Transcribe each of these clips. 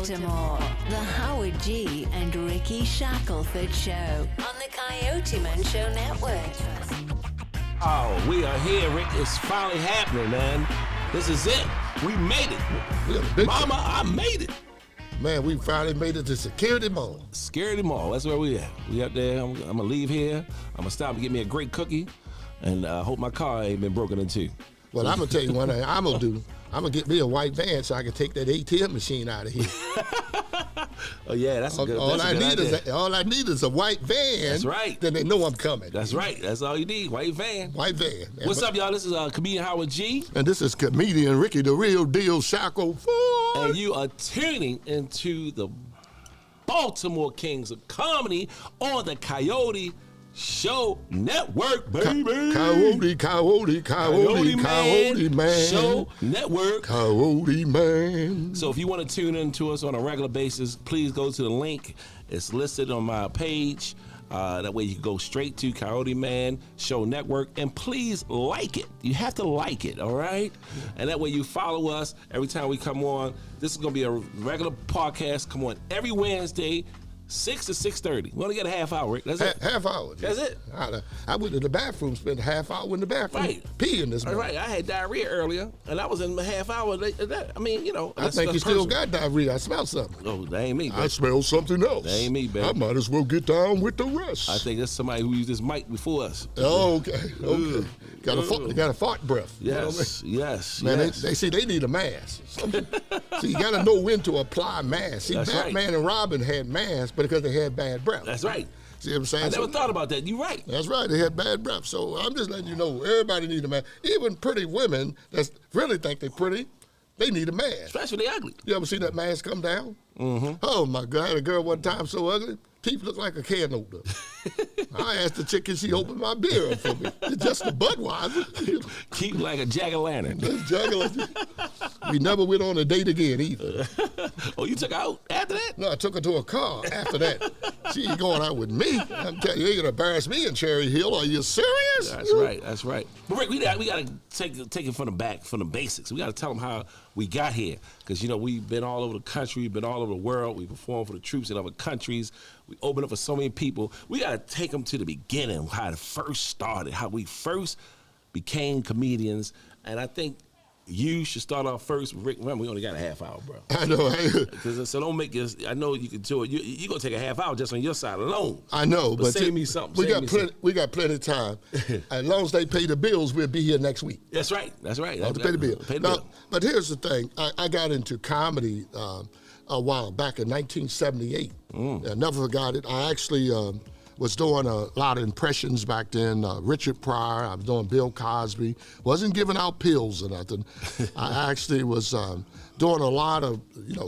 Baltimore. The Howard G. and Rickey Shackleford Show on the CoyoteMan Show Network. Oh, we are here, Rick. It's finally happening, man. This is it. We made it. Mama, I made it. Man, we finally made it to Security Mall. Security Mall, that's where we at. We up there. I'm going to leave here. I'm going to stop and get me a great cookie. And I hope my car ain't been broken into. Well, I'm going to tell you one thing I'm going to do. I'm going to get me a white van so I can take that ATM machine out of here. Oh, yeah, that's a good all idea. All I need is a white van. That's right. Then they know I'm coming. That's right. That's all you need, white van. White van. What's up, y'all? This is comedian Howard G. And this is comedian Rickey, the real deal Shackleford. And you are tuning into the Baltimore Kings of Comedy on the Coyote Show Network, baby. Coyote Man. Show Network. Coyote Man. So if you want to tune in to us on a regular basis, please go to the link. It's listed on my page. That way you can go straight to Coyote Man Show Network, and please like it. You have to like it, all right? And that way you follow us every time we come on. This is going to be a regular podcast. Come on every Wednesday, 6 to 6:30. We only got a half hour, Rick. That's it. Half hour. That's it. I went to the bathroom, spent a half hour in the bathroom, right. peeing this morning. Right. I had diarrhea earlier, and I was in a half hour. I mean, you know. I think you still got diarrhea. I smell something. Oh, that ain't me, baby. I smell something else. That ain't me, baby. I might as well get down with the rest. I think that's somebody who used this mic before us. Oh, okay. Got a fart breath. Yes, you know what I mean? Yes. Man, they need a mask. See, you got to know when to apply masks. See, That's Batman and Robin had masks, but because they had bad breath. That's right. See what I'm saying? I never thought about that. You're right. That's right. They had bad breath. So I'm just letting you know, everybody needs a mask. Even pretty women that really think they're pretty, they need a mask. Especially when they ugly. You ever see that mask come down? Mm-hmm. Oh, my God. I had a girl one time so ugly, teeth looked like a can opener. I asked the chick, can she open my beer up for me? It's just a Budweiser. Keep like a jack-o'-lantern. We never went on a date again either. Oh, you took her out after that? No, I took her to a car after that. She ain't going out with me. I'm telling you, you're going to embarrass me in Cherry Hill. Are you serious? That's right. That's right. But Rick, we got to take it from the back, from the basics. We got to tell them how we got here. Because, you know, we've been all over the country. We've been all over the world. We performed for the troops in other countries. We opened up for so many people. We got to take them to the beginning, how it first started, how we first became comedians. And I think you should start off first. Rick, remember, we only got a half hour, bro. I know. So don't make us, I know you can do it. You're going to take a half hour just on your side alone. I know. But save me something. We got plenty of time. As long as they pay the bills, we'll be here next week. That's right. That's right. To pay the bill. But here's the thing. I got into comedy a while back in 1978. I never forgot it. I actually was doing a lot of impressions back then. Richard Pryor, I was doing Bill Cosby. Wasn't giving out pills or nothing. I actually was doing a lot of,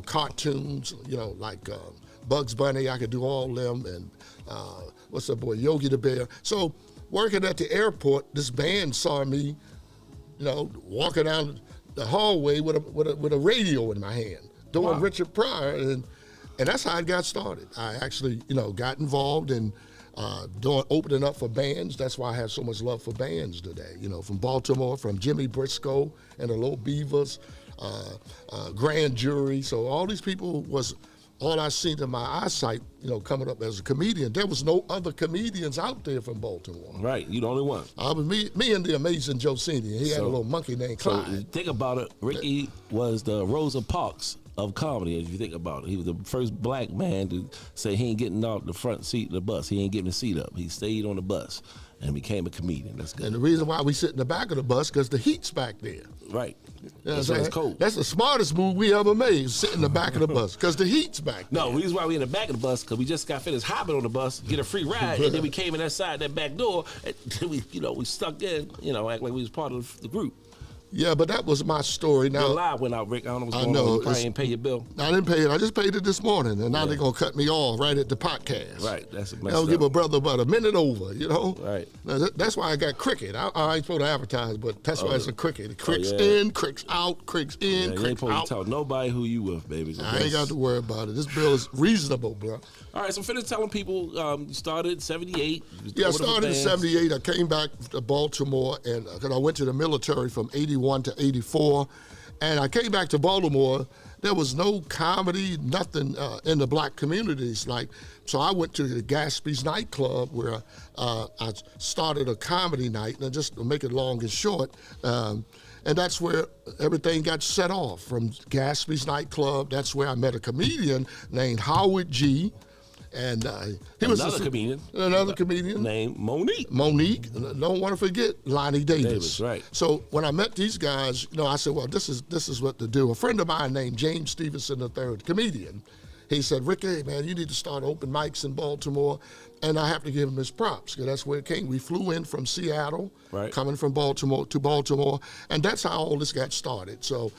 cartoons, like Bugs Bunny. I could do all them. And what's that boy, Yogi the Bear. So working at the airport, this band saw me, walking down the hallway with a radio in my hand, doing Richard Pryor. And that's how I got started. I actually, got involved in opening up for bands. That's why I have so much love for bands today. From Baltimore, from Jimmy Briscoe and the Little Beavers, Grand Jury. So all these people was all I seen in my eyesight, coming up as a comedian. There was no other comedians out there from Baltimore. Right, you the only one. I was me and the amazing Joe Senior. He had a little monkey named Clyde. So think about it. Rickey was the Rosa Parks of comedy, if you think about it. He was the first black man to say he ain't getting off the front seat of the bus. He ain't getting the seat up. He stayed on the bus and became a comedian. That's good. And the reason why we sit in the back of the bus, because the heat's back there. Right. That's it's cold. That's the smartest move we ever made, sit in the back of the bus, because the heat's back there. No, the reason why we in the back of the bus, because we just got finished hopping on the bus, get a free ride, and then we came in that side, that back door, and we stuck in, act like we was part of the group. Yeah, but that was my story. Now your live went out, Rick. I don't know what's going on. You probably ain't pay your bill. I didn't pay it. I just paid it this morning, and now they're gonna cut me off right at the podcast. Right, that's messed They'll give a brother about a minute over. Right. Now, that's why I got cricket. I ain't supposed to advertise, but that's why it's a cricket. It cricks in, cricks out, cricks in, cricks you ain't supposed out. to tell nobody who you with, baby. So I ain't got to worry about it. This bill is reasonable, bro. All right, so finish telling people you started in 78. Yeah, I started in 78. I came back to Baltimore, and because I went to the military from 81 to 84. And I came back to Baltimore, there was no comedy, nothing in the black communities. So I went to the Gatsby's nightclub where I started a comedy night, and just to make it long and short, and that's where everything got set off from Gatsby's nightclub. That's where I met a comedian named Howard G. And he was another comedian named Monique. Don't want to forget Lonnie Davis. Right. So when I met these guys, I said, well, this is what to do. A friend of mine named James Stevenson III, comedian, he said, Rickey, man, you need to start open mics in Baltimore. And I have to give him his props, because that's where it came. We flew in from Seattle, coming from Baltimore to Baltimore, and that's how all this got started. So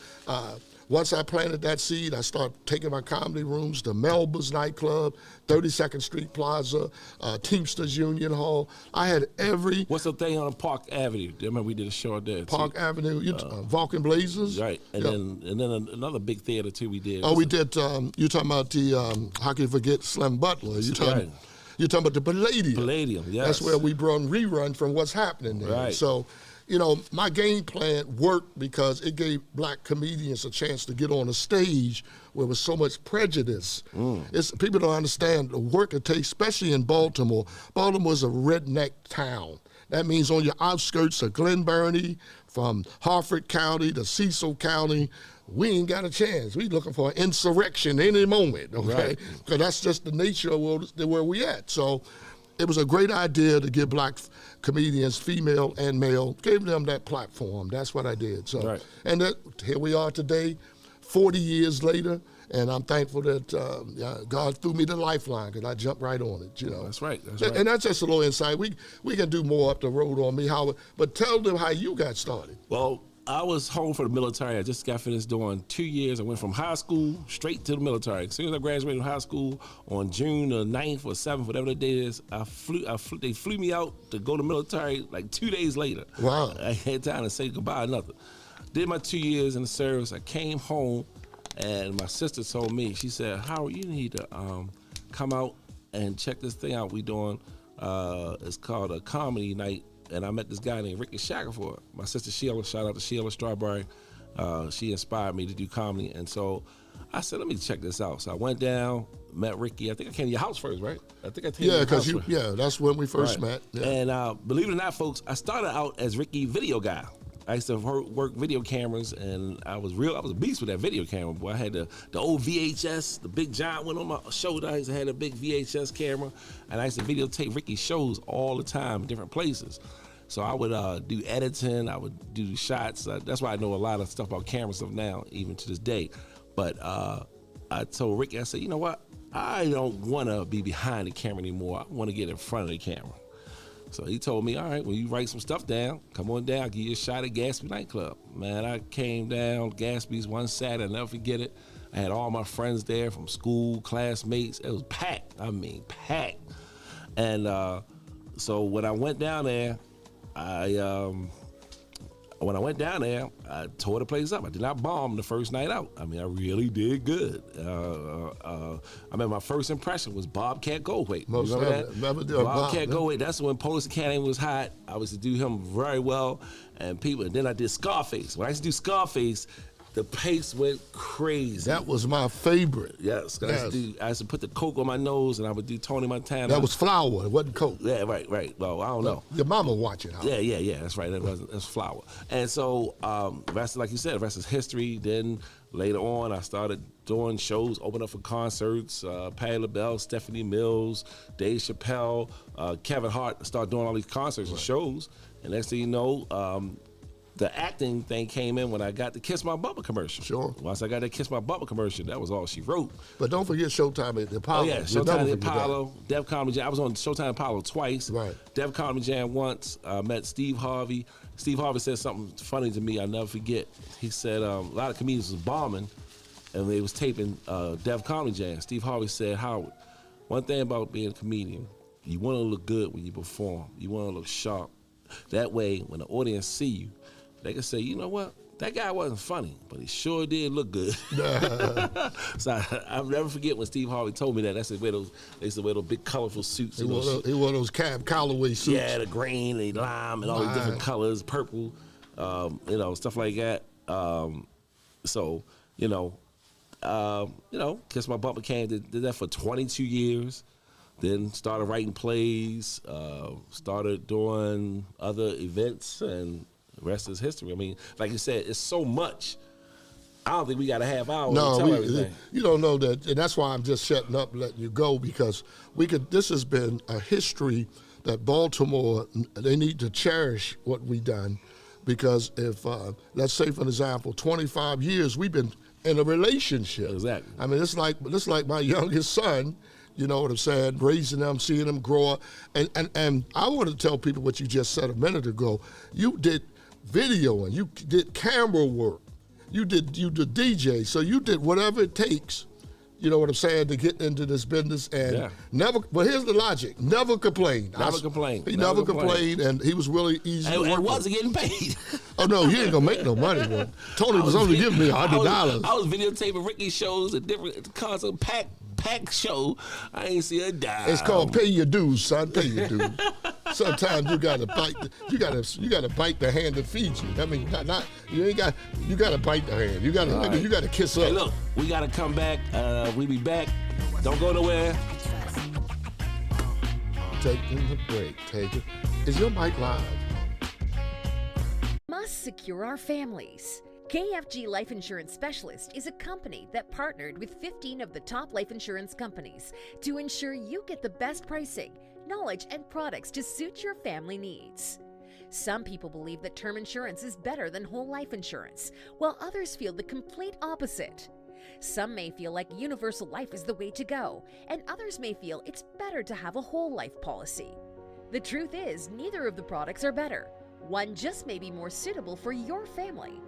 once I planted that seed, I started taking my comedy rooms to Melba's nightclub, 32nd Street Plaza, Teamsters Union Hall. I had every... What's the thing on Park Avenue? I remember we did a show there. Park Avenue, Vulcan Blazers. Right, and then another big theater too we did. Oh, we did, you're talking about the, how can you forget Slim Butler? You're talking about the Palladium. Palladium, yes. That's where we brought rerun from What's Happening there. Right. So, my game plan worked because it gave black comedians a chance to get on a stage where there was so much prejudice. People don't understand the work it takes, especially in Baltimore. Baltimore's a redneck town. That means on your outskirts of Glen Burnie, from Harford County to Cecil County, we ain't got a chance. We looking for an insurrection any moment, okay? Because that's just the nature of where we at. So it was a great idea to give black comedians, female and male, gave them that platform. That's what I did. So, and here we are today, 40 years later, and I'm thankful that God threw me the lifeline, because I jumped right on it. That's right. And that's just a little insight. We can do more up the road on me, Howard, but tell them how you got started. Well, I was home for the military. I just got finished doing 2 years. I went from high school straight to the military. As soon as I graduated from high school on June the 9th or 7th, whatever the day is, they flew me out to go to the military like 2 days later. Wow. I had time to say goodbye or nothing. Did my 2 years in the service. I came home, and my sister told me, she said, Howard, you need to come out and check this thing out we doing. It's called a comedy night. And I met this guy named Rickey Shackleford. My sister Sheila, shout out to Sheila Strawberry. She inspired me to do comedy. And so I said, let me check this out. So I went down, met Rickey. I think I came to your house first, right? I think I came to your house first. That's when we first met. Yeah. And believe it or not, folks, I started out as Rickey video guy. I used to work video cameras, and I was a beast with that video camera, boy. I had the old VHS, the big giant one on my shoulder. I used to have a big VHS camera, and I used to videotape Rickey's shows all the time in different places. So I would do editing, I would do shots. That's why I know a lot of stuff about camera stuff now, even to this day. But I told Rickey, I said, you know what? I don't want to be behind the camera anymore. I want to get in front of the camera. So he told me, all right, well, you write some stuff down. Come on down, I'll give you a shot at Gatsby nightclub. Man, I came down, Gatsby's one Saturday, I'll never forget it. I had all my friends there from school, classmates. It was packed. I mean, packed. And so when I went down there, I tore the place up. I did not bomb the first night out. I mean, I really did good. I mean, my first impression was Bobcat Goldthwait. Most remember that? Remember Bobcat Goldthwait. That's when Police Academy was hot. I was to do him very well, and then I did Scarface. When I used to do Scarface, the pace went crazy. That was my favorite. Yes. I used to put the Coke on my nose, and I would do Tony Montana. That was flour. It wasn't Coke. Yeah, right. Well, I don't know. Your mama watching. Huh? Yeah. That's right. That's flour. And so, rest, like you said, the rest is history. Then later on, I started doing shows, opening up for concerts. Patti LaBelle, Stephanie Mills, Dave Chappelle, Kevin Hart. Started doing all these concerts and shows. And next thing you know, the acting thing came in when I got the Kiss My Bubba commercial. Sure. Once I got the Kiss My Bubba commercial, that was all she wrote. But don't forget Showtime at the Apollo. Oh, yeah, Showtime at the Apollo, Def Comedy Jam. I was on Showtime Apollo twice. Right. Def Comedy Jam once. Met Steve Harvey. Steve Harvey said something funny to me I'll never forget. He said a lot of comedians was bombing, and they was taping Def Comedy Jam. Steve Harvey said, Howard, one thing about being a comedian, you want to look good when you perform. You want to look sharp. That way, when the audience see you, they can say, you know what? That guy wasn't funny, but he sure did look good. So I'll never forget when Steve Harvey told me that. They used to wear those big colorful suits. He wore those Cab Calloway suits. Yeah, the green, the lime, and all these different colors, purple, stuff like that. So, Kiss My Bumper came, did that for 22 years. Then started writing plays, started doing other events, and the rest is history. I mean, like you said, it's so much. I don't think we got a half hour to tell everything. You don't know that, and that's why I'm just shutting up and letting you go, because this has been a history that Baltimore, they need to cherish what we done, because if, let's say for example, 25 years we've been in a relationship. Exactly. I mean, it's like my youngest son, you know what I'm saying, raising them, seeing them grow up. And I want to tell people what you just said a minute ago. You did video and you did camera work. You did DJ, so you did whatever it takes, you know what I'm saying, to get into this business, and never. But here's the logic: never complained. Never complained. He never complained, and he was really easy. And wasn't getting paid. Oh no, he ain't gonna make no money. Man. Tony was only giving me $100. I was videotaping Rickey shows at different concert pack show. I ain't see a dime. It's called pay your dues, son. Pay your dues. Sometimes you gotta bite. You gotta bite the hand that feeds you. I mean, you gotta bite the hand. You gotta kiss up. Hey, look, we gotta come back. We be back. Don't go nowhere. Taking the break. Is your mic live? Must secure our families. KFG Life Insurance Specialist is a company that partnered with 15 of the top life insurance companies to ensure you get the best pricing, knowledge, and products to suit your family needs. Some people believe that term insurance is better than whole life insurance, while others feel the complete opposite. Some may feel like universal life is the way to go, and others may feel it's better to have a whole life policy. The truth is, neither of the products are better. One just may be more suitable for your family.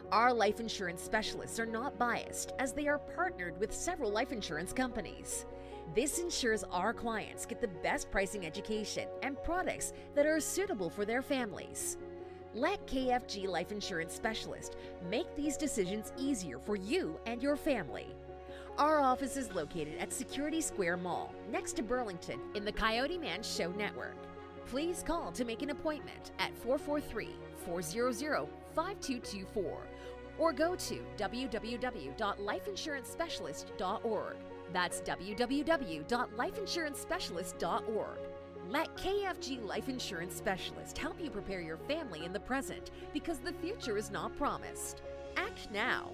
Our life insurance specialists are not biased, as they are partnered with several life insurance companies. This ensures our clients get the best pricing, education, and products that are suitable for their families. Let KFG Life Insurance Specialist make these decisions easier for you and your family. Our office is located at Security Square Mall, next to Burlington, in the CoyoteMan Show Network. Please call to make an appointment at 443-400-5224 or go to www.lifeinsurancespecialist.org. That's www.lifeinsurancespecialist.org. Let KFG Life Insurance Specialist help you prepare your family in the present, because the future is not promised. Act now.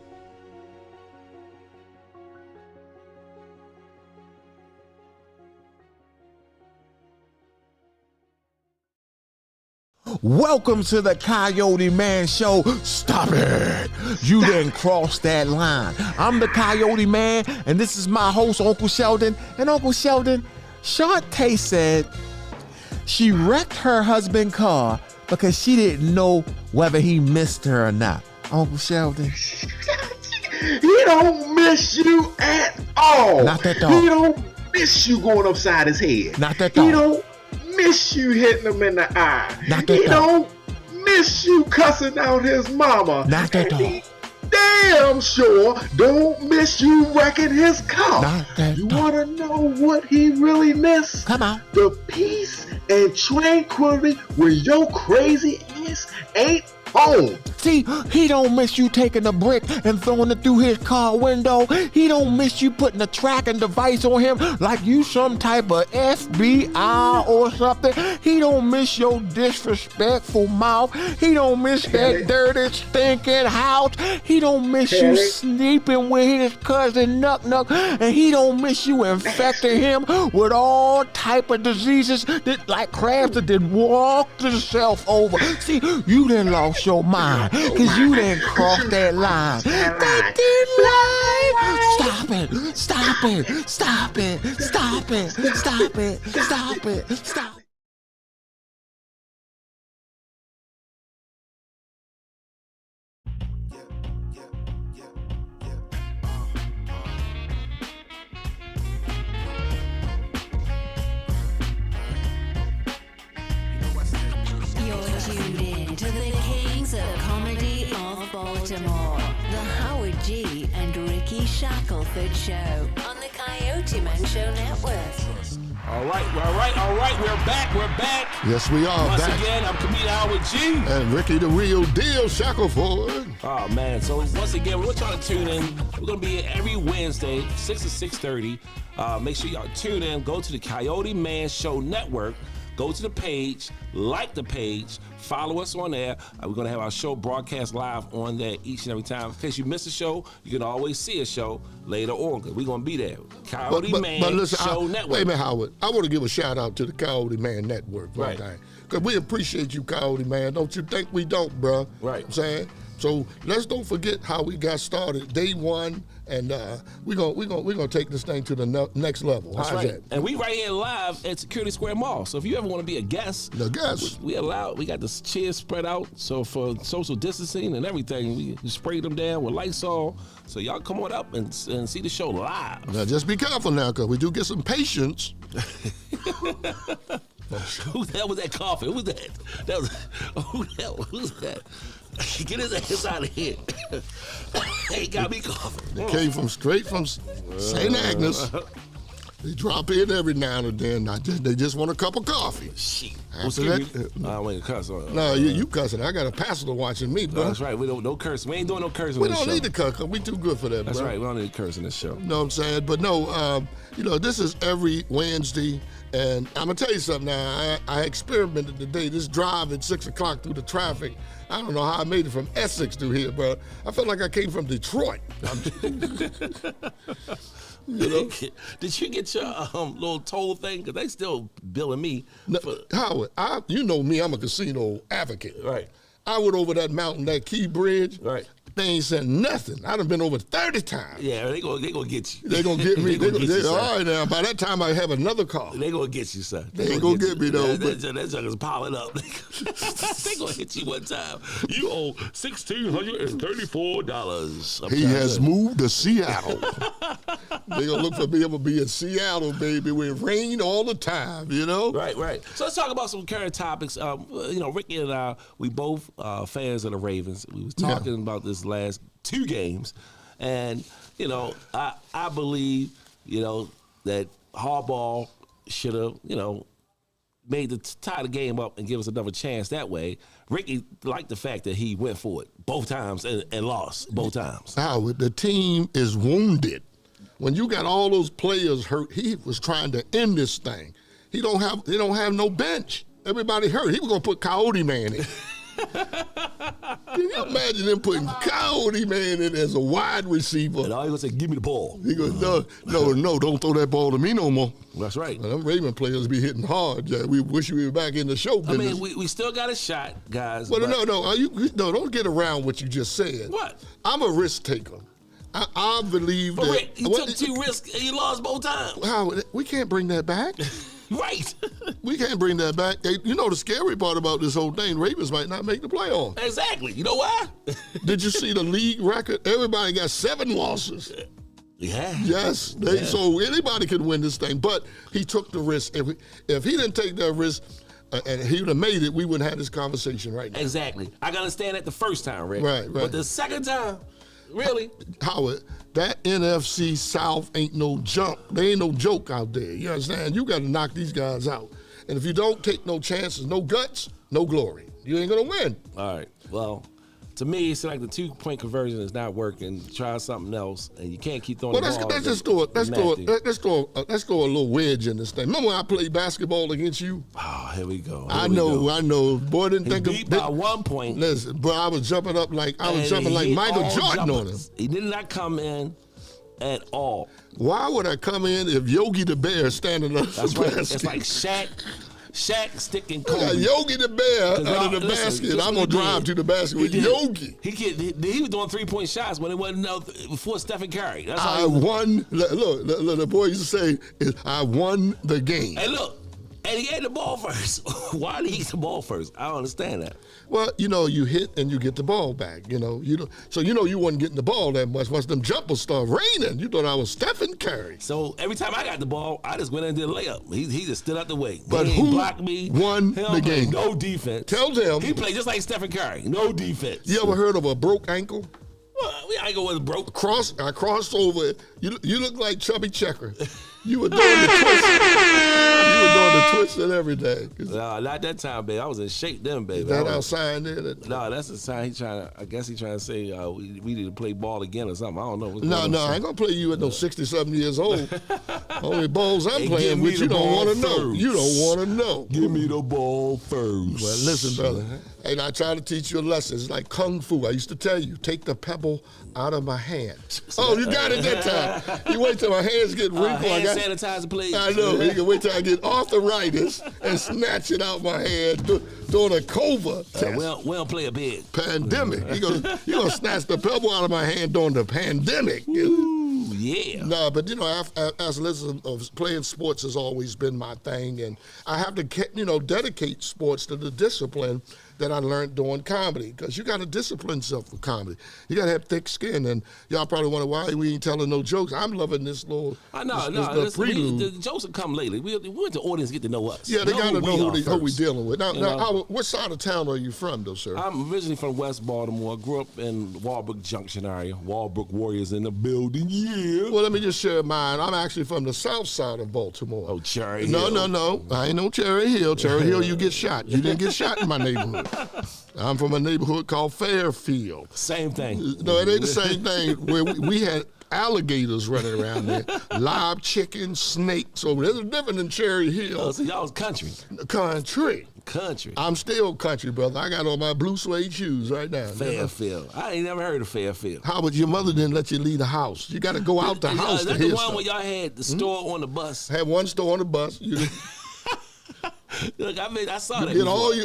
Welcome to the Coyote Man Show. Stop it. You didn't cross that line. I'm the Coyote Man, and this is my host, Uncle Sheldon. And Uncle Sheldon, Shantae said she wrecked her husband's car because she didn't know whether he missed her or not. Uncle Sheldon. He don't miss you at all. Not that dog. He don't miss you going upside his head. Not that dog. He don't miss you hitting him in the eye. Not that he dog. don't miss you cussing out his mama. Not that And dog. he damn sure don't miss you wrecking his car. Not that You dog. want to know what he really missed? Come on. The peace and tranquility where your crazy ass ain't home. See, he don't miss you taking a brick and throwing it through his car window. He don't miss you putting a tracking device on him like you some type of FBI or something. He don't miss your disrespectful mouth. He don't miss that dirty, stinking house. He don't miss you sleeping with his cousin Nuck Nuck. And he don't miss you infecting him with all type of diseases that like crabs that did walk themselves over. See, you done lost your mind. Cause you didn't cross that line. That line. Stop it. Stop it. Stop it. Stop it. Stop it. Stop it. Stop it. You're tuned in to the Kings of Comedy of Baltimore, the Howard G. and Rickey Shackleford Show on the CoyoteMan Show Network. All right. We're back. Yes, we are Once back. again, I'm comedian Howard G. And Rickey the real deal, Shackleford. Oh, man. So, once again, we want y'all to tune in. We're going to be here every Wednesday, 6 to 6:30. Make sure y'all tune in. Go to the CoyoteMan Show Network. Go to the page, like the page, follow us on there. We're going to have our show broadcast live on there each and every time. In case you miss a show, you can always see a show later on because we're going to be there. CoyoteMan Show Network. Wait a minute, Howard. I want to give a shout out to the CoyoteMan Network. Right. Because we appreciate you, Coyote Man. Don't you think we don't, bro? Right. I'm saying? So let's don't forget how we got started day one, and we're gonna take this thing to the next level. That's How's right. that? And we right here live at Security Square Mall. So if you ever want to be a guest, we got the chairs spread out. So for social distancing and everything, we spray them down with Lysol. So y'all come on up and see the show live. Now just be careful now, because we do get some patience. Who the hell was that coughing? Who was that? Who the hell was that? Get his ass out of here. He got me coughing. They came straight from St. Agnes. They drop in every now and then. They just want a cup of coffee. Shit. After that, I ain't cuss. no, you cussing. I got a pastor watching me, bro. That's right. We don't no curse. We ain't doing no cursing. We on this don't show. need to cuss. We too good for that, That's bro. right. We don't need to curse in this show. You know what I'm saying? But no, this is every Wednesday. And I'm going to tell you something now. I experimented today. This drive at 6 o'clock through the traffic, I don't know how I made it from Essex through here, bro. I felt like I came from Detroit. You know? Did you get your little toll thing? Because they still billing me. No, Howard, you know me. I'm a casino advocate. Right. I went over that mountain, that Key Bridge. Right. They ain't said nothing. I done been over 30 times. Yeah, they gonna get you. They gonna get me. They gonna get you, all right now. By that time, I have another car. They gonna get you, son. They ain't gonna get me though. That junk is piling up. They gonna hit you one time. You owe $1,634. He has moved to Seattle. They gonna look for me. I'm gonna be in Seattle, baby, where it rain all the time. You know. Right. So let's talk about some current topics. Rickey and I, we both fans of the Ravens. We was talking about this last 2 games, and I believe that Harbaugh should have made tie the game up and give us another chance that way. Rickey liked the fact that he went for it both times and lost both times. Howard, the team is wounded. When you got all those players hurt, he was trying to end this thing. They don't have no bench. Everybody hurt. He was gonna put CoyoteMan in. Can you imagine them putting CoyoteMan in as a wide receiver? And all he gonna say, "Give me the ball." He goes, no, don't throw that ball to me no more. That's right. Well, them Raven players be hitting hard, Jack. We wish we were back in the show business. I mean, we still got a shot, guys. Well, no, don't get around what you just said. What? I'm a risk taker. I believe but that. Rick, he took 2 risks and he lost both times. How we can't bring that back. Right. We can't bring that back. The scary part about this whole thing, Ravens might not make the playoffs. Exactly. You know why? Did you see the league record? Everybody got 7 losses. Yeah. Yes. So anybody could win this thing. But he took the risk. If he didn't take that risk and he would have made it, we wouldn't have this conversation right now. Exactly. I can understand that the first time, Rick. Right. But the second time, really? Howard, that NFC South ain't no jump. There ain't no joke out there. You understand? You got to knock these guys out. And if you don't take no chances, no guts, no glory. You ain't going to win. All right. Well, to me, it's like the 2-point conversion is not working. Try something else, and you can't keep throwing the ball. Let's throw a little wedge in this thing. Remember when I played basketball against you? Oh, here we go. I know. Boy, didn't think beat by 1 point. Listen, bro, I was jumping like Michael Jordan on him. He did not come in at all. Why would I come in if Yogi the Bear is standing up? That's right. It's like Shaq sticking Kobe. Yogi the Bear under the basket. I'm going to drive to the basket with Yogi. He was doing 3-point shots when it wasn't before Stephen Curry. That's I won. Look, the boy used to say, I won the game. Hey, look. And he had the ball first. Why did he get the ball first? I don't understand that. Well, you hit and you get the ball back. So you wasn't getting the ball that much. Once them jumpers start raining, you thought I was Stephen Curry. So every time I got the ball, I just went in and did a layup. He just stood out the way. But he who blocked me? Won the game? No defense. Tell them. He played just like Stephen Curry. No defense. You ever heard of a broke ankle? Well, I ain't was broke. I crossed over. You look like Chubby Checker. You were doing the twist. were doing the twist and everything. No, not that time, baby. I was in shape then, baby. Is that outside there? No, that's the sign I guess he trying to say we need to play ball again or something. I don't know. No, I ain't gonna play you at no 60-something years old. Only balls I'm Hey, playing with, you don't want to know. You don't want to know. Give me the ball first. Well, listen, brother. And I try to teach you a lesson. It's like kung fu. I used to tell you, take the pebble out of my hand. Oh, you got it that time. You wait till my hands get wrinkled. Hand sanitizer, please. I know. You can wait till I get arthritis and snatch it out my hand during a COVID test. We don't play a big pandemic. You gonna snatch the pebble out of my hand during the pandemic. Ooh, yeah. No, but as listen, playing sports has always been my thing, and I have to dedicate sports to the discipline that I learned doing comedy, because you got to discipline yourself for comedy. You got to have thick skin, and y'all probably wonder why we ain't telling no jokes. I'm loving this little this prelude. The jokes have come lately. We want the audience to get to know us. Yeah, they got to know who we dealing with. Now, what side of town are you from, though, sir? I'm originally from West Baltimore. Grew up in Walbrook Junction area. Walbrook Warriors in the building, yeah. Well, let me just share mine. I'm actually from the south side of Baltimore. Oh, Cherry Hill. No. I ain't no Cherry Hill. Cherry Hill, you get shot. You didn't get shot in my neighborhood. I'm from a neighborhood called Fairfield. Same thing. No, it ain't the same thing. Where we had alligators running around there, live chickens, snakes. So there's a difference in Cherry Hill. Oh, so y'all was country. Country. I'm still country, brother. I got on my blue suede shoes right now. Fairfield. I ain't never heard of Fairfield. How about your mother didn't let you leave the house? You got to go out the house to hear hear the one stuff. where y'all had the store on the bus? Had one store on the bus. Look, I saw that.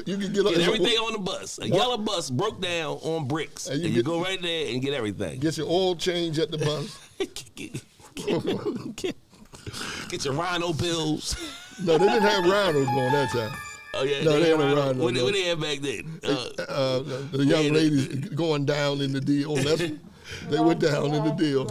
You can get everything on the bus. A yellow bus broke down on bricks, and you go right there and get everything. Get your oil change at the bus. Get your rhino pills. No, they didn't have rhinos during that time. Oh yeah, no, they had a rhino. What they had back then? The young ladies going down in the deal. They went down in the deal.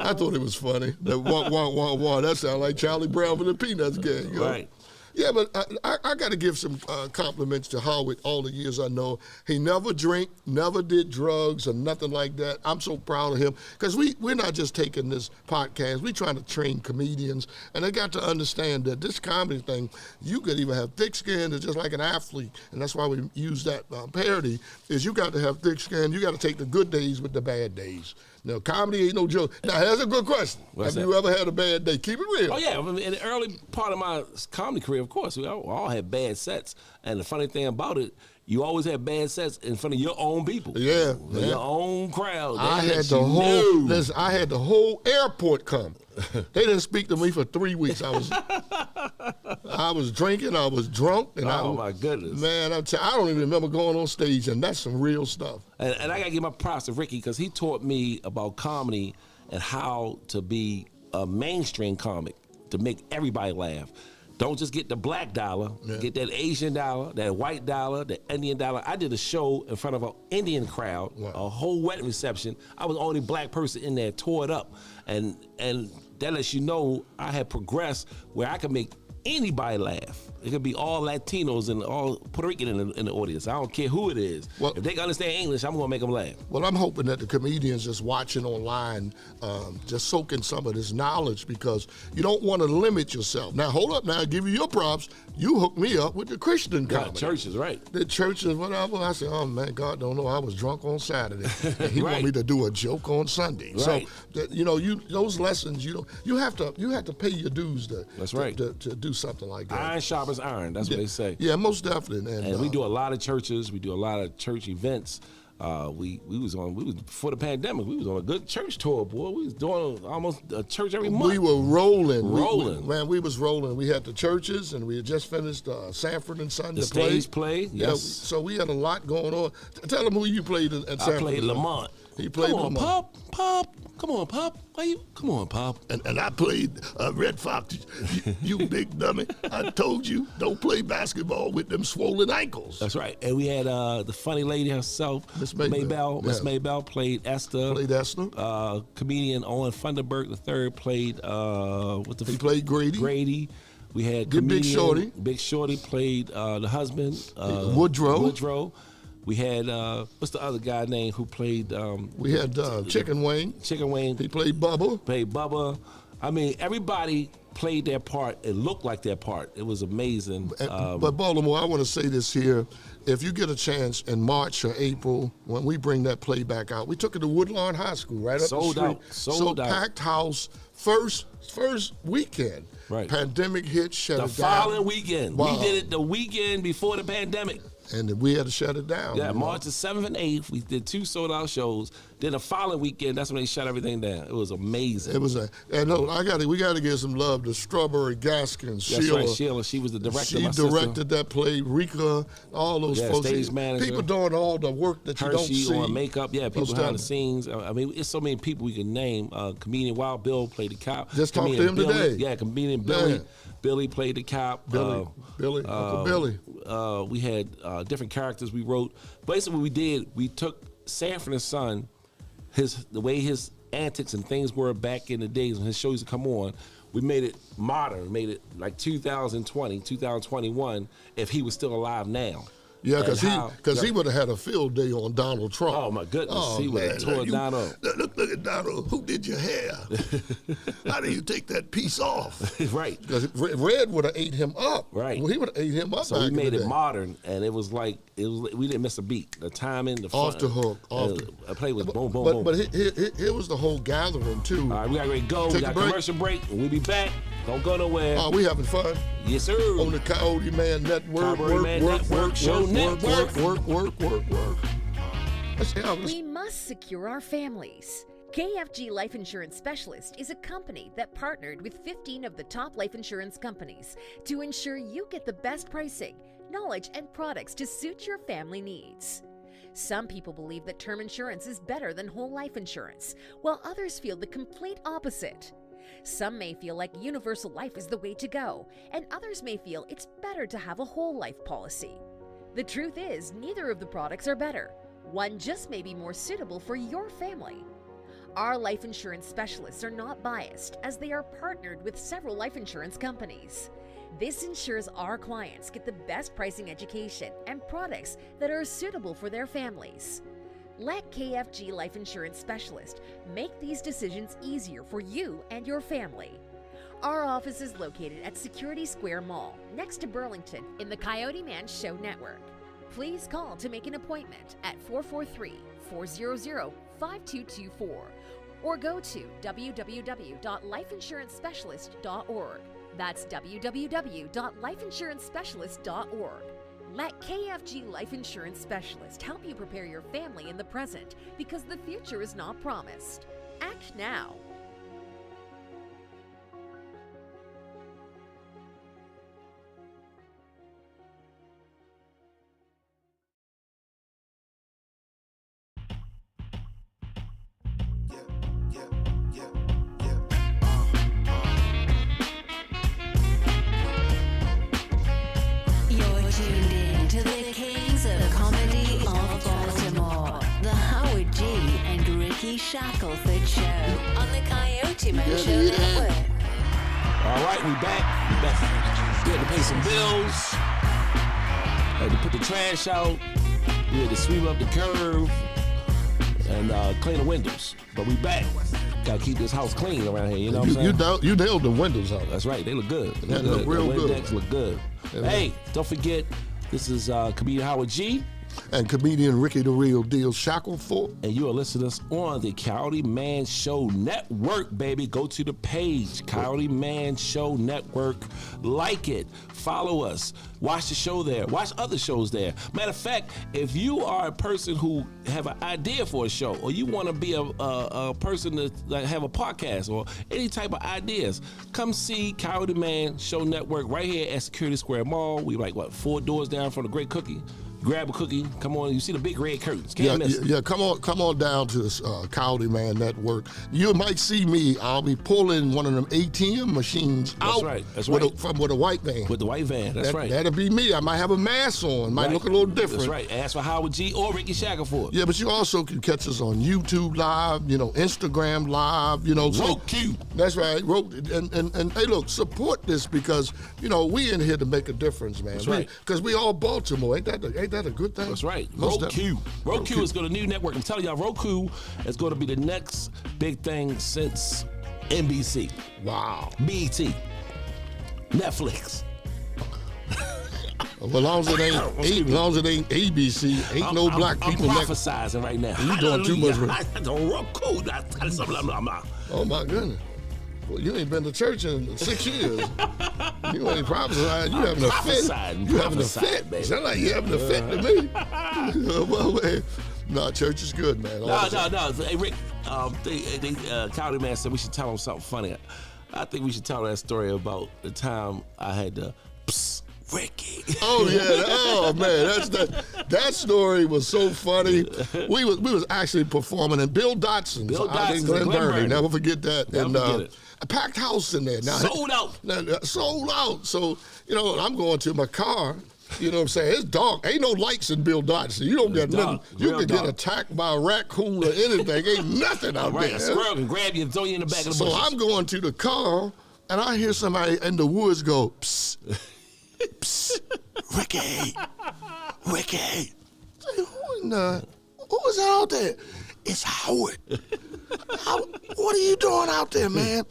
I thought it was funny. That wah. That sounded like Charlie Brown for the Peanuts gang. Right. Yeah, but I got to give some compliments to Howard all the years I know. He never drank, never did drugs or nothing like that. I'm so proud of him, because we're not just taking this podcast. We're trying to train comedians, and they got to understand that this comedy thing, you could even have thick skin. It's just like an athlete, and that's why we use that parody, is you got to have thick skin. You got to take the good days with the bad days. No, comedy ain't no joke. Now, here's a good question. Have you ever had a bad day? Keep it real. Oh, yeah. In the early part of my comedy career, of course, we all had bad sets. And the funny thing about it, you always had bad sets in front of your own people. Yeah. Your own crowd. I had the whole airport come. They didn't speak to me for 3 weeks. I was drinking, I was drunk. And my goodness. Man, I don't even remember going on stage, and that's some real stuff. And I got to give my props to Rickey, because he taught me about comedy and how to be a mainstream comic, to make everybody laugh. Don't just get the black dollar, get that Asian dollar, that white dollar, the Indian dollar. I did a show in front of an Indian crowd, a whole wedding reception. I was the only black person in there, tore it up. And that lets you know I had progressed where I could make anybody laugh. It could be all Latinos and all Puerto Rican in the audience. I don't care who it is. Well, if they can understand English, I'm going to make them laugh. Well, I'm hoping that the comedians just watching online just soak in some of this knowledge, because you don't want to limit yourself. Now, hold up now. I give you your props. You hooked me up with the Christian comedy. Churches, right. The churches, whatever. I said, oh, man, God don't know. I was drunk on Saturday. And he want me to do a joke on Sunday. Right. So, those lessons, you have to pay your dues to do something like that. Iron sharpens iron. That's what they say. Yeah, most definitely. And we do a lot of churches. We do a lot of church events. We was before the pandemic. We was on a good church tour, boy. We was doing almost a church every month. We were rolling. We was rolling. We had the churches, and we had just finished Sanford and Son. The stage play. Yes. So we had a lot going on. Tell them who you played at Sanford. I played Lamont. He played Lamont. Pop. Come on, Pop. Come on, Pop. And I played Red Fox. You big dummy. I told you, don't play basketball with them swollen ankles. That's right. And we had the funny lady herself, Miss Maybell. Miss Maybell played Esther. Comedian Owen Funderburk III played He played Grady. We had Big Shorty. Big Shorty played the husband. Woodrow. We had, what's the other guy name who played? We had Chicken Wayne. Chicken Wayne. He played Bubba. I mean, everybody played their part and looked like their part. It was amazing. But Baltimore, I want to say this here. If you get a chance in March or April, when we bring that play back out, we took it to Woodlawn High School, right up Sold the street. out. Sold out. Packed house, first weekend. Right. Pandemic hit, shut The it down. following weekend. Wow. We did it the weekend before the pandemic. And we had to shut it down. Yeah, March the 7th and 8th, we did 2 sold-out shows. Then the following weekend, that's when they shut everything down. It was amazing. It was and no, we got to give some love to Strawberry Gaskins. That's Sheila. right, Sheila. She was the director. She directed that play. Rika, all those folks. Stage manager. People doing all the work that you don't Hershey see. on makeup. Yeah, people behind the scenes. I mean, it's so many people we can name. Comedian Wild Bill played the cop. Just talked to him today. Yeah, comedian Billy. Yeah. Billy played the cop. Uncle Billy. We had different characters we wrote. Basically, what we did, we took Sanford and Son, the way his antics and things were back in the days when his shows used to come on. We made it modern, made it like 2020, 2021, if he was still alive now. Yeah, because he would have had a field day on Donald Trump. Oh my goodness, he would have tore Donald. Look at Donald. Who did your hair? How do you take that piece off? Right. Because Red would have ate him up. Right. Well, he would have ate him up. So we back made in the it day. modern, and it was like we didn't miss a beat. The timing, the Off fun, the hook. I played with boom, boom, boom. But here was the whole gathering too. All right, we got ready to go. We got a commercial break, and we'll be back. Don't go nowhere. Oh, we having fun. Yes, sir. On the Coyote Man Network. Work. We must secure our families. KFG Life Insurance Specialist is a company that partnered with 15 of the top life insurance companies to ensure you get the best pricing, knowledge, and products to suit your family needs. Some people believe that term insurance is better than whole life insurance, while others feel the complete opposite. Some may feel like universal life is the way to go, and others may feel it's better to have a whole life policy. The truth is, neither of the products are better. One just may be more suitable for your family. Our life insurance specialists are not biased, as they are partnered with several life insurance companies. This ensures our clients get the best pricing education and products that are suitable for their families. Let KFG Life Insurance Specialist make these decisions easier for you and your family. Our office is located at Security Square Mall, next to Burlington, in the Coyote Man Show Network. Please call to make an appointment at 443-400-5224 or go to www.lifeinsurancespecialist.org. That's www.lifeinsurancespecialist.org. Let KFG Life Insurance Specialist help you prepare your family in the present, because the future is not promised. Act now. You're tuned in to the Kings of Comedy of Baltimore, the Howard G. and Rickey Shackleford Show on the Coyote Man Show Network. All right, we back. We had to pay some bills. Had to put the trash out. We had to sweep up the curb and clean the windows. But we back. Gotta keep this house clean around here. You know what I'm saying? You nailed the windows out. That's right. They look good. They look real the good. Windex look good. Yeah. Hey, don't forget, this is comedian Howard G. And comedian Rickey the Real Deal Shackleford. And you are listening to us on the Coyote Man Show Network, baby. Go to the page, Coyote Man Show Network. Like it. Follow us. Watch the show there. Watch other shows there. Matter of fact, if you are a person who have an idea for a show, or you want to be a person that have a podcast or any type of ideas, come see Coyote Man Show Network right here at Security Square Mall. We like, 4 doors down from the Great Cookie. Grab a cookie, come on, you see the big red curtains. Can't miss it. Yeah, come on down to this Coyote Man Network. You might see me. I'll be pulling one of them ATM machines out. That's right. With a white van. With the white van, that's right. That'll be me. I might have a mask on. Might look a little different. That's right. Ask for Howard G. or Rickey Shackleford. Yeah, but you also can catch us on YouTube Live, Instagram Live, Roku. That's right. And hey, look, support this because, we in here to make a difference, man. That's right. Because we all Baltimore. Ain't that a good thing? That's right. Roku is going to new network. I'm telling y'all, Roku is going to be the next big thing since NBC. Wow. BET. Netflix. Well, as long as it ain't ABC, ain't no black people. I'm prophesizing right now. You doing too much. Oh my goodness. Well, you ain't been to church in 6 years. You ain't prophesying. You having a fit. You having a fit, baby. Sound like you having a fit to me. Well, man. No, church is good, man. No. Hey, Rick, CoyoteMan said we should tell him something funny. I think we should tell that story about the time I had to Rickey. Oh yeah, oh man, that story was so funny. We was actually performing in Bill Dotson's out in Glen Burnie. Never forget that. Never forget it. A packed house in there. Now, sold out. So I'm going to my car. You know what I'm saying? It's dark. Ain't no lights in Bill Dotson. You don't get nothing. You can get attacked by a raccoon or anything. Ain't nothing out there. A squirrel can grab you and throw you in the back of the bushes. So I'm going to the car, and I hear somebody in the woods go, psst, psst, Rickey. Who is out there? It's Howard. What are you doing out there, man?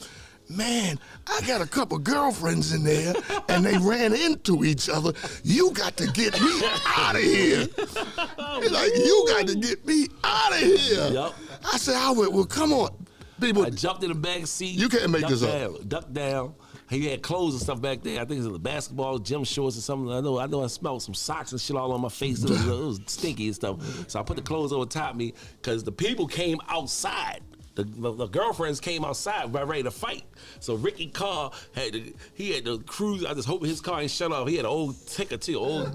Man, I got a couple girlfriends in there, and they ran into each other. You got to get me out of here. He's like, you got to get me out of here. Yep. I said, Howard, well, come on. People, I jumped in the back seat. You can't make this up. Ducked down. He had clothes and stuff back there. I think it was basketball, gym shorts or something. I know I smelled some socks and shit all on my face. It was stinky and stuff. So I put the clothes over top me because the people came outside. The girlfriends came outside ready to fight. So Rickey car had to cruise. I just hope his car ain't shut off. He had an old ticker too. Old.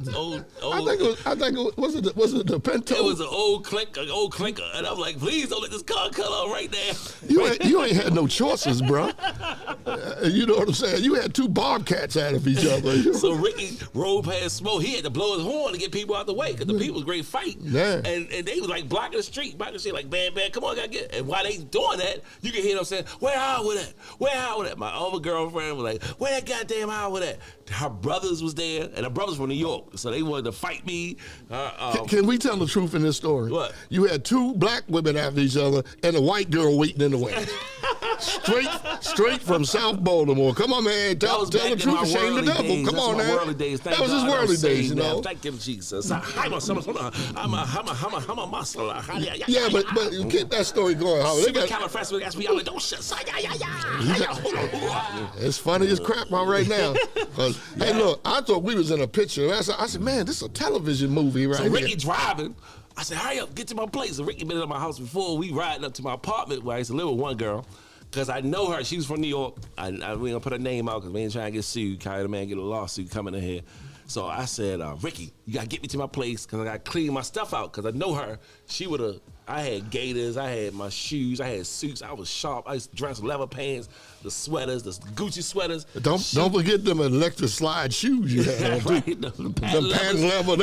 I think it was the Pinto. It was an old clinker. And I'm like, please don't let this car cut off right there. You ain't had no choices, bro. You know what I'm saying? You had two bobcats out of each other. So Rickey rode past smoke. He had to blow his horn to get people out the way because the people was great fight. Yeah. And they was like blocking the street, like bam, come on, gotta get. And while they doing that, you can hear them saying, "Where Howard at? Where Howard at?" My other girlfriend was like, "Where that goddamn Howard at?" Her brothers was there, and her brothers from New York, so they wanted to fight me. Can we tell the truth in this story? What? You had two black women after each other, and a white girl waiting in the wings. Straight from South Baltimore. Come on, man. Tell the truth. Shame the devil. Days. Come on, man. That was his worldly days, you know. Thank you, Jesus. I'm a muscle. Yeah, but keep that story going, Howard. It's funny as crap right now. Hey, look, I thought we was in a picture. I said, man, this is a television movie right here. So Rickey driving. I said, hurry up, get to my place. So Rickey been at my house before. We riding up to my apartment where I used to live with one girl. Because I know her. She was from New York. We ain't going to put her name out because we ain't trying to get sued. CoyoteMan get a lawsuit coming in here. So I said, Rickey, you got to get me to my place because I got to clean my stuff out because I know her. I had gaiters, I had my shoes, I had suits. I was sharp. I used to dress leather pants, the sweaters, the Gucci sweaters. Don't forget them electric slide shoes you had. Right, them patent leather.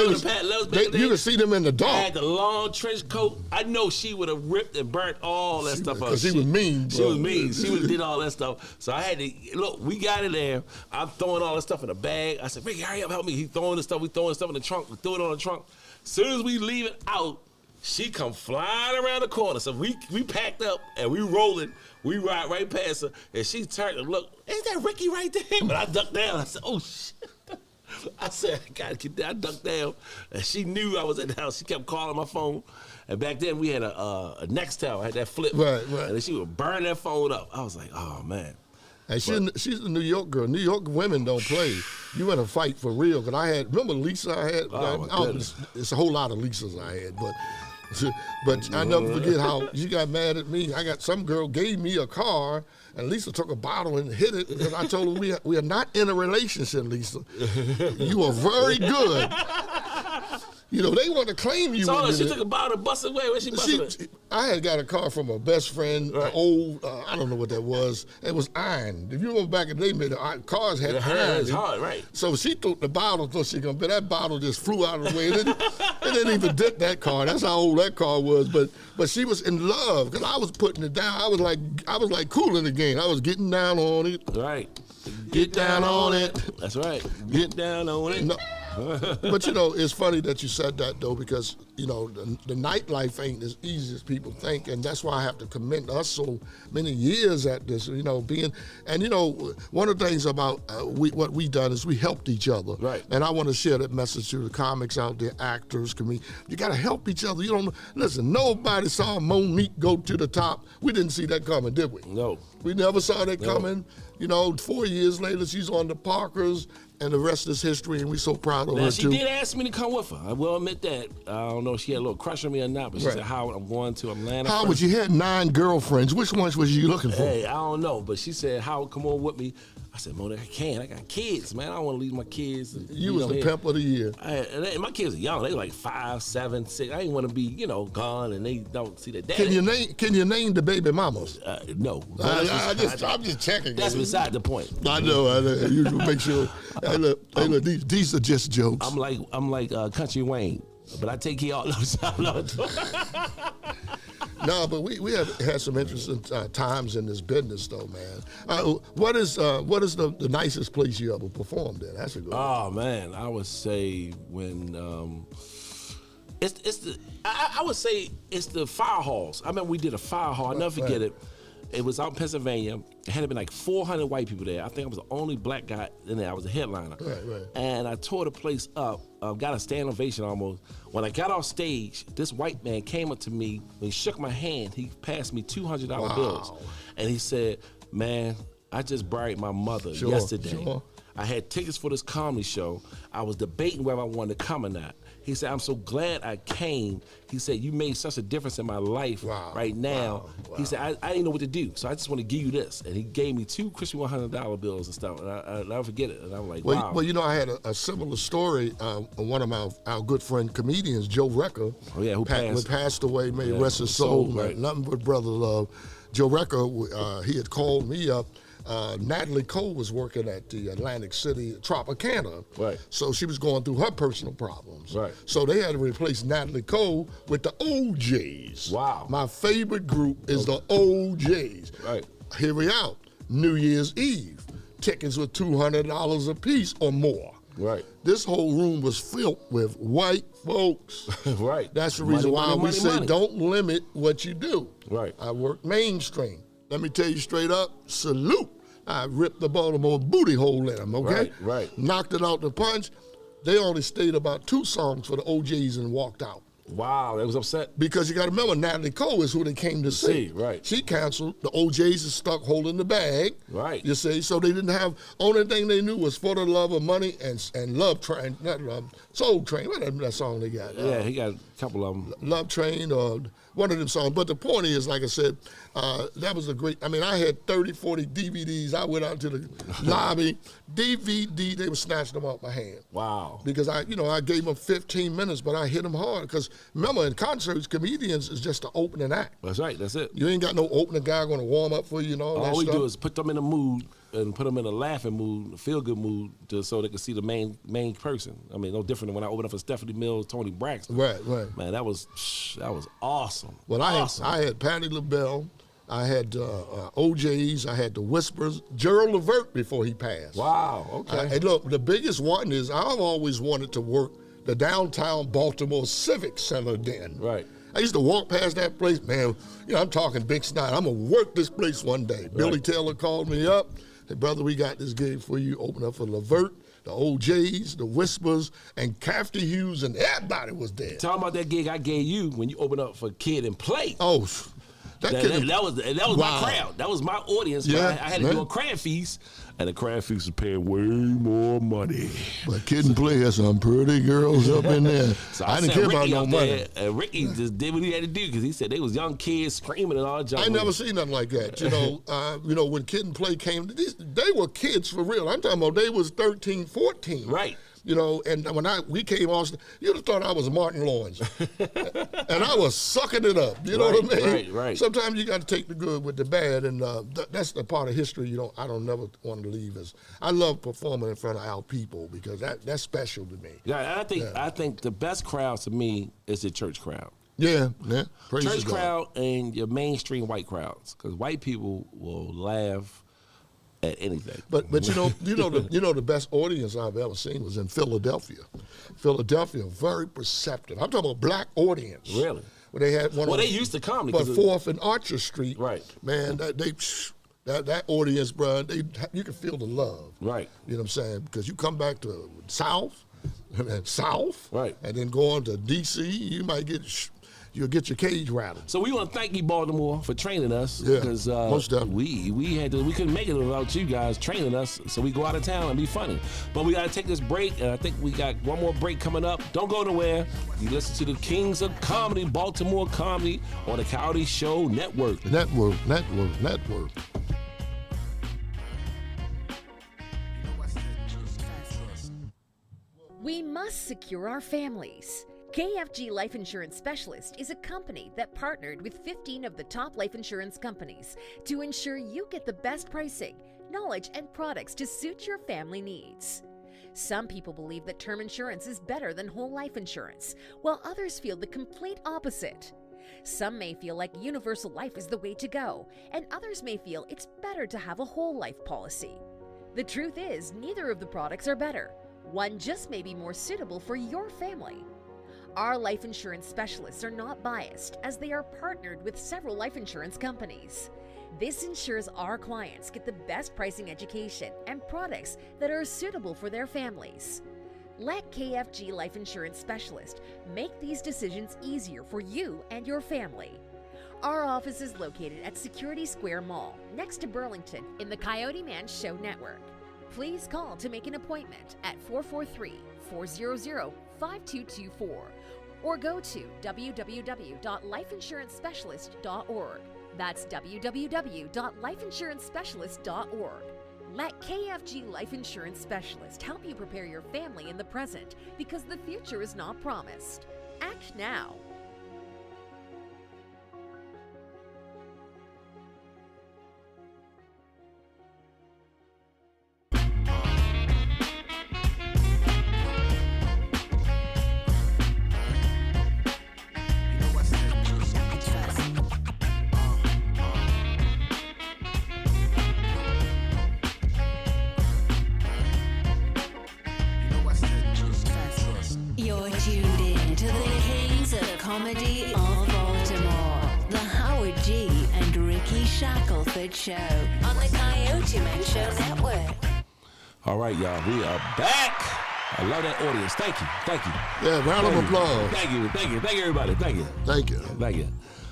You could see them in the dark. I had the long trench coat. I know she would have ripped and burnt all that stuff out. Because she was mean, bro. She was mean. She would have did all that stuff. So I had to, look, we got in there. I'm throwing all that stuff in a bag. I said, Rickey, hurry up, help me. He throwing the stuff. We throwing stuff in the trunk. We threw it on the trunk. As soon as we leave it out, she come flying around the corner. So we packed up and we rolling. We ride right past her. And she turned and looked, is that Rickey right there? But I ducked down. I said, oh, shit. I said, I got to get down. I ducked down. And she knew I was in the house. She kept calling my phone. And back then we had a Nextel. I had that flip. Right. And then she would burn that phone up. I was like, oh, man. And she's a New York girl. New York women don't play. You in a fight for real. Because remember Lisa I had? It's a whole lot of Lisas I had. But I never forget how she got mad at me. Some girl gave me a car, and Lisa took a bottle and hit it because I told her we are not in a relationship, Lisa. You are very good. You know, they want to claim you. So she took a bottle and busted away. Where she busted it? I had got a car from a best friend, right. Old, I don't know what that was. It was iron. If you remember back in the day, cars had iron. It's hard, right? So she took the bottle, thought she gonna, but that bottle just flew out of the way. It didn't even dip that car. That's how old that car was. But she was in love because I was putting it down. I was like cool in the game. I was getting down on it. Right. Get down on it. That's right. Get down on it. No. But you know, it's funny that you said that though, because you know, the nightlife ain't as easy as people think, and that's why I have to commend us so many years at this, you know, and you know, one of the things about what we done is we helped each other. Right. And I want to share that message to the comics out there, actors, comedians. You got to help each other. You don't listen. Nobody saw Monique go to the top. We didn't see that coming, did we? No. We never saw that coming. You know, 4 years later, she's on the Parkers, and the rest is history, and we're so proud of Now, her, she too. did ask me to come with her. I will admit that. I don't know if she had a little crush on me or not, but she Right. said, Howard, I'm going to Atlanta. Howard, first. you had 9 girlfriends. Which ones was you looking for? Hey, I don't know, but she said, Howard, come on with me. I said, Monique, I can't. I got kids, man. I don't want to leave my kids. You was the here. pimp of the year. And my kids are young. They like 5, 7, 6. I didn't want to be, you know, gone and they don't see their daddy. Can you name the baby mamas? No. I'm just checking. That's beside the point. I know. You make sure. Hey, look, these are just jokes. I'm like Country Wayne, but I take care of all those. No, but we have had some interesting times in this business, though, man. What is the nicest place you ever performed at? That's a good one. Oh man, I would say when I would say it's the fire halls. I remember we did a fire hall. I'll never forget it. It was out in Pennsylvania. It had been like 400 white people there. I think I was the only black guy in there. I was the headliner. Right. And I tore the place up. Got a standing ovation almost. When I got off stage, this white man came up to me. When he shook my hand, he passed me $200 bills. And he said, man, I just buried my mother yesterday. Sure. I had tickets for this comedy show. I was debating whether I wanted to come or not. He said, I'm so glad I came. He said, you made such a difference in my life right now. Wow. He said, I didn't know what to do, so I just want to give you this. And he gave me 2 crispy $100 bills and stuff, and I'll never forget it. And I'm like, wow. Well, you know, I had a similar story. One of our good friend comedians, Joe Recker, who passed away, may rest his soul, right. Nothing but brother love. Joe Recker, he had called me up. Natalie Cole was working at the Atlantic City Tropicana. Right. So she was going through her personal problems. Right. So they had to replace Natalie Cole with the OJs. Wow. My favorite group is the OJs. Right. Here we out. New Year's Eve. Tickets were $200 a piece or more. Right. This whole room was filled with white folks. Right. That's the reason why we say don't limit what you do. Right. I work mainstream. Let me tell you straight up, salute. I ripped the Baltimore booty hole in them, okay? Right. Knocked it out the punch. They only stayed about 2 songs for the OJs and walked out. Wow, they was upset. Because you got to remember, Natalie Cole is who they came to see. Right. She canceled. The OJs is stuck holding the bag. Right. You see, so they didn't have. Only thing they knew was For the Love of Money and Love Train, not Love, Soul Train. What that song they got? Yeah, he got a couple of them. Love Train or one of them songs. But the point is, like I said, that was a great. I mean, I had 30, 40 DVDs. I went out to the lobby. DVD, they were snatching them out my hand. Wow. Because I gave them 15 minutes, but I hit them hard. Because remember, in concerts, comedians is just the opening act. That's right. That's it. You ain't got no opening guy going to warm up for you and all that we stuff. do is put them in a mood and put them in a laughing mood, a feel-good mood, just so they can see the main person. I mean, no different than when I opened up for Stephanie Mills, Tony Braxton. Right. Man, that was awesome. Well, awesome. I had Patti LaBelle. I had OJs. I had the Whispers. Gerald Levert before he passed. Wow, okay. And look, the biggest one is I've always wanted to work the downtown Baltimore Civic Center den. Right. I used to walk past that place, man. I'm talking big snot. I'm going to work this place one day. Right. Billy Taylor called me up. Said, brother, we got this gig for you. Open up for Levert, the OJs, the Whispers, and Cafty Hughes, and everybody was there. Tell them about that gig I gave you when you opened up for Kid and Play. Oh, that was my crowd. That was my audience. Yeah, I had to do a crab feast, and the crab feast was paying way more money. But Kid and Play had some pretty girls up in there. So I didn't care about no money. And Rickey just did what he had to do because he said they was young kids screaming and all that. I never seen nothing like that. When Kid and Play came, they were kids for real. I'm talking about they was 13, 14. Right. And when we came on, you'd have thought I was Martin Lawrence. And I was sucking it up. You know what I mean? Right. Sometimes you got to take the good with the bad, and that's the part of history I don't never want to leave. I love performing in front of our people because that's special to me. Yeah, I think the best crowd to me is the church crowd. Yeah. Praise church God. crowd and your mainstream white crowds, because white people will laugh at anything. But the best audience I've ever seen was in Philadelphia. Philadelphia, very perceptive. I'm talking about black audience. Really? Where they had one. Well, they used to comedy. But 4th and Archer Street. Right. Man, that audience, bro, you can feel the love. Right. You know what I'm saying? Because you come back to South, right, and then go on to D.C., you'll get your cage rattled. So we want to thank you, Baltimore, for training us. Yeah, because most definitely. we couldn't make it without you guys training us. So we go out of town and be funny. But we got to take this break, and I think we got one more break coming up. Don't go nowhere. You listen to the Kings of Comedy, Baltimore Comedy, on the Coyote Show Network. Network. We must secure our families. KFG Life Insurance Specialist is a company that partnered with 15 of the top life insurance companies to ensure you get the best pricing, knowledge, and products to suit your family needs. Some people believe that term insurance is better than whole life insurance, while others feel the complete opposite. Some may feel like universal life is the way to go, and others may feel it's better to have a whole life policy. The truth is, neither of the products are better. One just may be more suitable for your family. Our life insurance specialists are not biased, as they are partnered with several life insurance companies. This ensures our clients get the best pricing, education, and products that are suitable for their families. Let KFG Life Insurance Specialist make these decisions easier for you and your family. Our office is located at Security Square Mall, next to Burlington, in the CoyoteMan Show Network. Please call to make an appointment at 443-400-5224 or go to www.lifeinsurancespecialist.org. That's www.lifeinsurancespecialist.org. Let KFG Life Insurance Specialist help you prepare your family in the present, because the future is not promised. Act now. You're tuned in to the Kings of Comedy of Baltimore, the Howard G. and Rickey Shackleford Show on the CoyoteMan Show Network. All right, y'all, we are back. I love that audience. Thank you. Yeah, round of applause. Thank you, everybody. Thank you.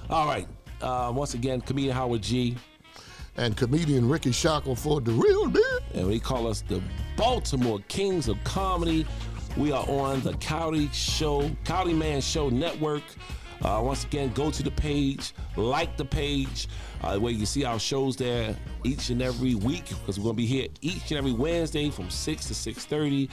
All right, once again, comedian Howard G. And comedian Rickey Shackleford, the real deal. And we call us the Baltimore Kings of Comedy. We are on the CoyoteMan Show Network. Once again, go to the page, like the page, where you can see our shows there each and every week, because we're going to be here each and every Wednesday from 6 to 6:30.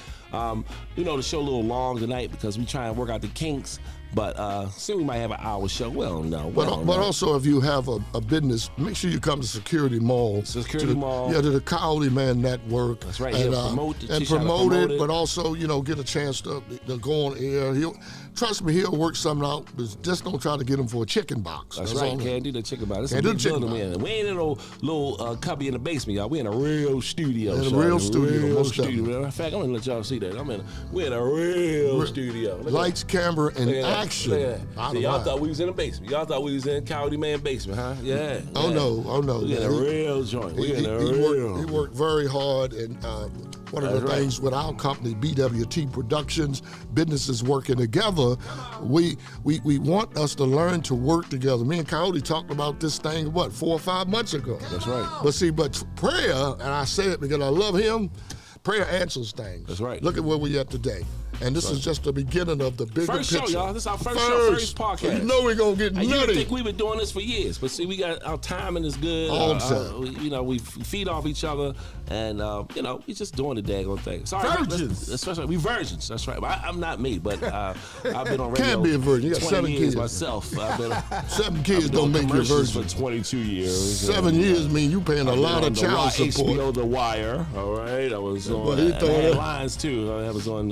The show a little long tonight because we try and work out the kinks, but soon we might have an hour show. Well, no. But also, if you have a business, make sure you come to Security Mall. To the CoyoteMan Network. That's right. And promote it, but also, get a chance to go on air. Trust me, he'll work something out. Just don't try to get him for a chicken box. That's right. Can't do the chicken box. It's a big building we in. We ain't in a little cubby in the basement, y'all. We in a real studio. In a real studio. In fact, I'm gonna let y'all see that. We're in a real studio. Lights, camera, and action. See, y'all thought we was in a basement. Y'all thought we was in CoyoteMan basement, huh? Yeah. Oh no. We in a real joint. He worked very hard, and one of the things with our company, BWT Productions, businesses working together, we want us to learn to work together. Me and Coyote talked about this thing, 4 or 5 months ago. That's right. But prayer, and I say it because I love him, prayer answers things. That's right. Look at where we at today. And this is just the beginning of the bigger first picture. Show, y'all. This is our first podcast. You know we're going to get nutty. You would think we've been doing this for years, but see, we got our timing is good. All the time. We feed off each other, and we just doing the daggone thing. Sorry, virgins. Especially we virgins. That's right. I'm not me, but I've been on radio. Can't be a virgin. You got 20 7 years kids myself. 7 kids don't make you a virgin. For 22 years. 7 years mean you paying a lot of child support. HBO The Wire. All right, I was on Lines too. I was on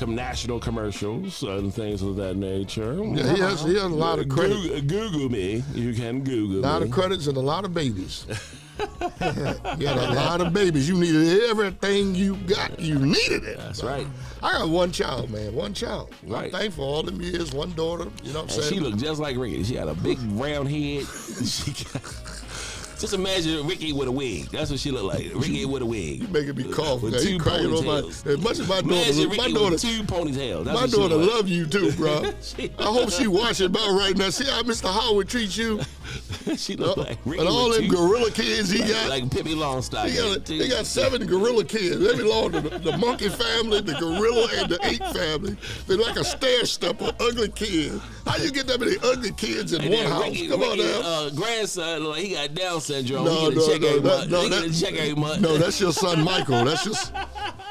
national commercials and things of that nature. Yeah, he has a lot of credit. Google me. You can Google me. A lot of credits and a lot of babies. You had a lot of babies. You needed everything you got. You needed it. That's right. I got one child, man. One child. Right. I'm thankful all them years. One daughter. You know what I'm And saying? she looked just like Rickey. She had a big round head. Just imagine Rickey with a wig. That's what she looked like. Rickey with a wig. You making me cough. With Man. two You crying on my. ponytails. As much as my Imagine daughter, Rickey with two ponytails. That's my what she daughter looked like. love you too, bro. I hope she watching about right now. See how Mr. Howard treats you. She looked like Rickey And all with them two, gorilla kids he got. like Pippi Longstocking. They got 7 gorilla kids. They belong to the monkey family, the gorilla, and the ape family. They're like a stair stepper, ugly kid. How you get that many ugly kids in And one then house? Rickey, Come on now. grandson, like he got Down syndrome. No, he get a check every month. no, He get a check every month. No, that's your son Michael. That's just.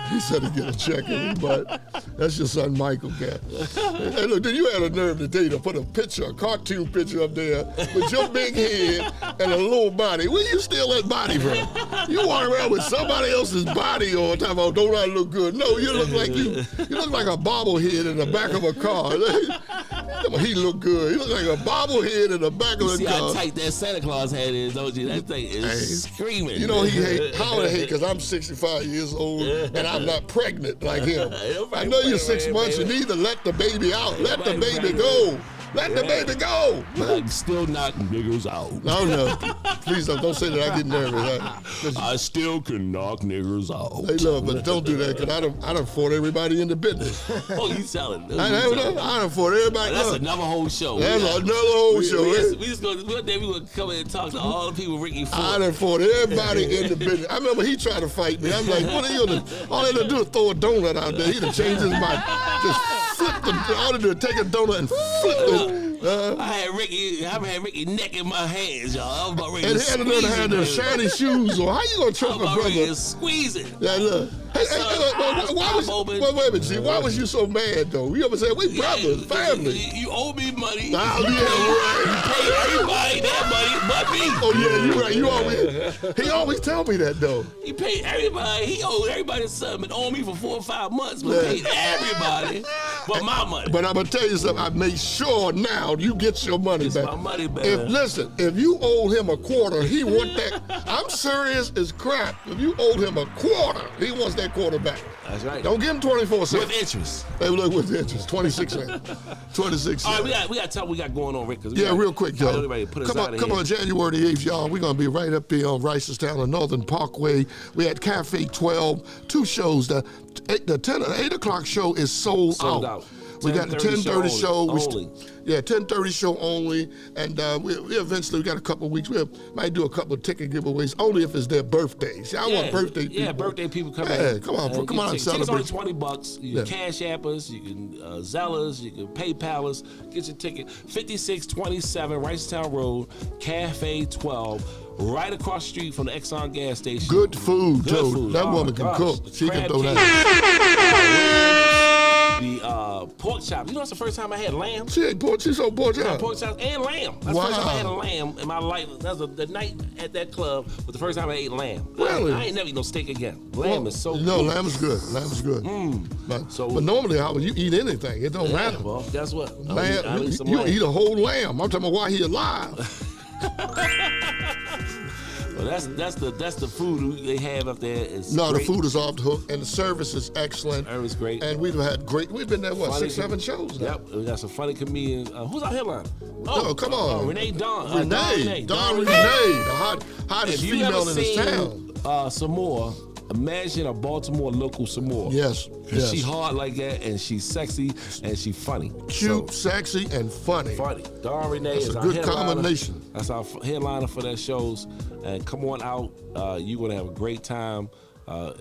He said he get a check every month. That's your son Michael, cat. Hey, look, then you had a nerve today to put a cartoon picture up there with your big head and a little body. Where you steal that body from? You walk around with somebody else's body all the time. Oh, don't I look good? No, you look like a bobblehead in the back of a car. He look good. He look like a bobblehead in the back of a See car. how tight that Santa Claus head is, don't you? That thing is screaming. You know Howard hate because I'm 65 years old and I'm not pregnant like him. I know you're 6 months. You need to let the baby out. Let the baby go. Let the baby go. But I still knock niggas out. No. Please don't say that. I get nervous. I still can knock niggas out. Hey, look, but don't do that because I done fought everybody in the business. Oh, you selling? I done fought everybody. That's Look, another whole show. That's another whole show. We just gonna one day we gonna come in and talk to all the people Rickey fought. I done fought everybody in the business. I remember he tried to fight me. I'm like, what are you gonna? All they gonna do is throw a donut out there. He done changed his mind. Just flip the. All they do is take a donut and flip it. I had Rickey neck in my hands, y'all. I was about ready to And squeeze had another hand them him. shiny shoes on. How you gonna choke a I was about ready brother? to squeeze it. Yeah, look. Hey, wait a minute, G. Why was you so mad though? You ever said we brothers, family? You owe me money. Oh, yeah, You pay everybody that money but me. Oh yeah, you right. He always tell me that though. He paid everybody. He owed everybody something. Been on me for 4 or 5 months, but paid everybody but my money. But I'm gonna tell you something. I made sure now you get your money It's back. my money back. If you owe him a quarter, he want that. I'm serious as crap. If you owed him a quarter, he wants that quarter back. That's right. Don't give him 24 cents. With interest. Hey, look, with interest, 26 cents. 26 cents. All right, we got to tell what we got going on, Rick. Real quick, y'all. Everybody put us Come out of on, here. January the 8th, y'all. We're going to be right up there on Ricerstown and Northern Parkway. We had Cafe 12, 2 shows. The 8 o'clock show is sold out. We got the 10:30 show. 10:30 show only. And we eventually got a couple of weeks. We might do a couple of ticket giveaways, only if it's their birthdays. I want birthday people. Yeah, birthday people come in. Yeah, come on and celebrate. Tickets only $20. You can Cash App us, you can Zelle us, you can PayPal us. Get your ticket. 5627 Ricerstown Road, Cafe 12. Right across the street from the Exxon gas station. Good food, too. Food. That Oh, woman can gosh. cook. She can Crab throw cake. that. The pork chops. You know, it's the first time I had lamb. She ate pork. She sold pork chop. Pork chops and lamb. That's the first time I had a lamb in my life. That was the night at that club was the first time I ate lamb. Really? I ain't never eat no steak again. Lamb is so No, good. lamb is good. Lamb is good. So- But normally, how would you eat anything? It don't matter. Well, guess what? I'll Lamb, eat some you lamb. eat a whole lamb. I'm talking about why he alive. Well, that's the food they have up there. It's No, great. the food is off the hook, and the service is excellent. Service great. And we've had great. We've been there, what, Funny 6, 7 shows now? Yep, we got some funny comedians. Who's our headline? No, come on. Renee Dawn. Renee, Dawn Renee, the hottest If you female ever in this seen town. Samoa, imagine a Baltimore local Samoa. Yes, 'Cause yes. she hard like that, and she's sexy, and she funny. Cute, So, sexy, and funny. funny. Dawn Renee That's is a our good headliner. combination. That's our headliner for that shows. And come on out. You're going to have a great time.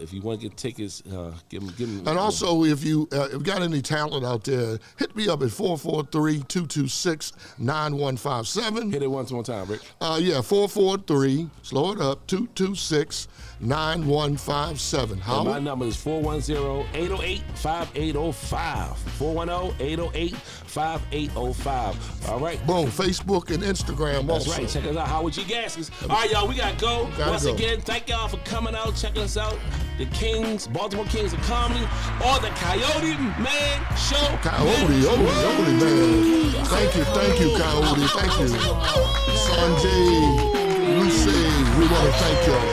If you want to get tickets, give them. And also, if you got any talent out there, hit me up at 443-226-9157. Hit it one more time, Rick. 443, slow it up, 226-9157. And my Howard? number is 410-808-5805. 410-808-5805. All right. Boom, Facebook and Instagram That's also. right. Check us out. Howard G. Gaskins. All right, y'all. We got to go. Gotta Once go. again, thank y'all for coming out, checking us out. the Kings, Baltimore Kings of Comedy, or the Coyote Man Show. Coyote, man. Thank you, Coyote. Thank you. Sanjay, Lucy, we want to thank y'all.